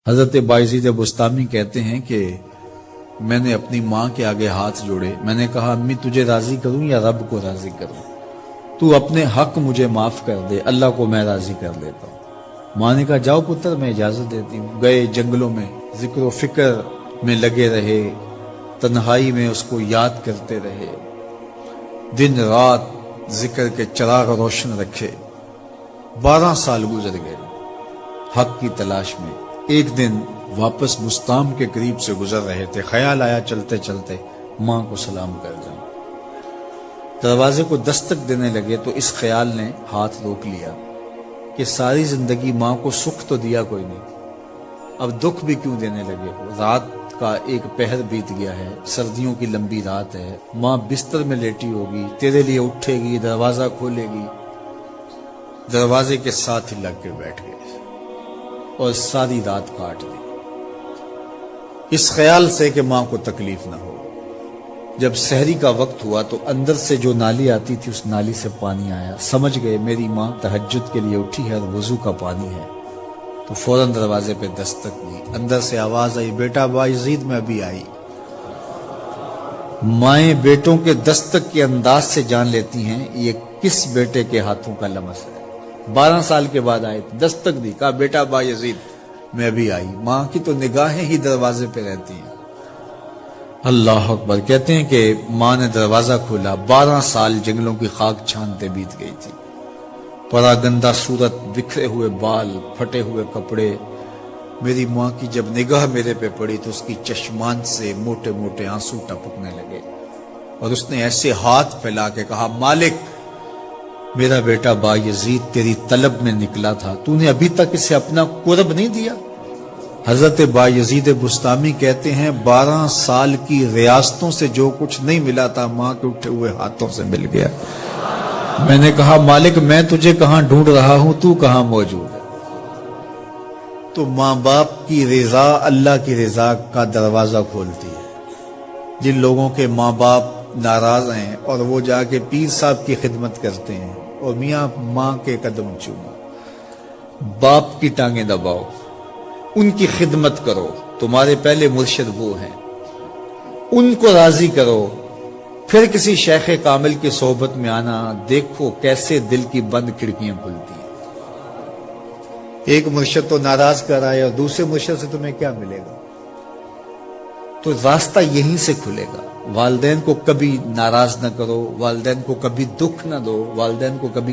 حضرت بایزید بستامی کہتے ہیں کہ میں نے اپنی ماں کے آگے ہاتھ جوڑے، میں نے کہا امی تجھے راضی کروں یا رب کو راضی کروں؟ تو اپنے حق مجھے معاف کر دے، اللہ کو میں راضی کر لیتا ہوں۔ ماں نے کہا جاؤ پتر میں اجازت دیتی ہوں۔ گئے جنگلوں میں ذکر و فکر میں لگے رہے، تنہائی میں اس کو یاد کرتے رہے، دن رات ذکر کے چراغ روشن رکھے۔ 12 سال گزر گئے حق کی تلاش میں۔ ایک دن واپس بستام کے قریب سے گزر رہے تھے، خیال آیا چلتے چلتے ماں کو سلام کر جاؤں۔ دروازے کو دستک دینے لگے تو اس خیال نے ہاتھ روک لیا کہ ساری زندگی ماں کو سکھ تو دیا کوئی نہیں، اب دکھ بھی کیوں دینے لگے ہو؟ رات کا ایک پہر بیت گیا ہے، سردیوں کی لمبی رات ہے، ماں بستر میں لیٹی ہوگی، تیرے لیے اٹھے گی، دروازہ کھولے گی۔ دروازے کے ساتھ ہی لگ کے بیٹھ گئے اور ساری رات کاٹ دی، اس خیال سے کہ ماں کو تکلیف نہ ہو۔ جب سحری کا وقت ہوا تو اندر سے جو نالی آتی تھی اس نالی سے پانی آیا، سمجھ گئے میری ماں تہجد کے لیے اٹھی ہے اور وضو کا پانی ہے، تو فوراً دروازے پہ دستک دی۔ اندر سے آواز آئی بیٹا بایزید میں ابھی آئی۔ مائیں بیٹوں کے دستک کے انداز سے جان لیتی ہیں یہ کس بیٹے کے ہاتھوں کا لمس ہے۔ 12 سال کے بعد آئے، دستک دی، کہا بیٹا بایزید میں ابھی آئی۔ ماں کی تو نگاہیں ہی دروازے پہ رہتی ہیں۔ اللہ اکبر۔ کہتے ہیں کہ ماں نے دروازہ کھولا، 12 سال جنگلوں کی خاک چھانتے بیت گئی تھی، پراگندہ صورت، بکھرے ہوئے بال، پھٹے ہوئے کپڑے۔ میری ماں کی جب نگاہ میرے پہ پڑی تو اس کی چشمان سے موٹے موٹے آنسو ٹپکنے لگے، اور اس نے ایسے ہاتھ پھیلا کے کہا مالک میرا بیٹا بایزید تیری طلب میں نکلا تھا، تو نے ابھی تک اسے اپنا قرب نہیں دیا۔ حضرت بایزید بستامی کہتے ہیں 12 سال کی ریاستوں سے جو کچھ نہیں ملا تھا ماں کے اٹھے ہوئے ہاتھوں سے مل گیا۔ میں نے کہا مالک میں تجھے کہاں ڈھونڈ رہا ہوں، تو کہاں موجود ہے؟ تو ماں باپ کی رضا اللہ کی رضا کا دروازہ کھولتی ہے۔ جن لوگوں کے ماں باپ ناراض ہیں اور وہ جا کے پیر صاحب کی خدمت کرتے ہیں اور میاں ماں کے قدم چومو، باپ کی ٹانگیں دباؤ، ان کی خدمت کرو، تمہارے پہلے مرشد وہ ہیں، ان کو راضی کرو، پھر کسی شیخ کامل کی صحبت میں آنا، دیکھو کیسے دل کی بند کھڑکیاں کھلتی ہیں۔ ایک مرشد تو ناراض کر آئے اور دوسرے مرشد سے تمہیں کیا ملے گا؟ تو راستہ یہیں سے کھلے گا۔ والدین کو کبھی ناراض نہ کرو، والدین کو کبھی دکھ نہ دو، والدین کو کبھی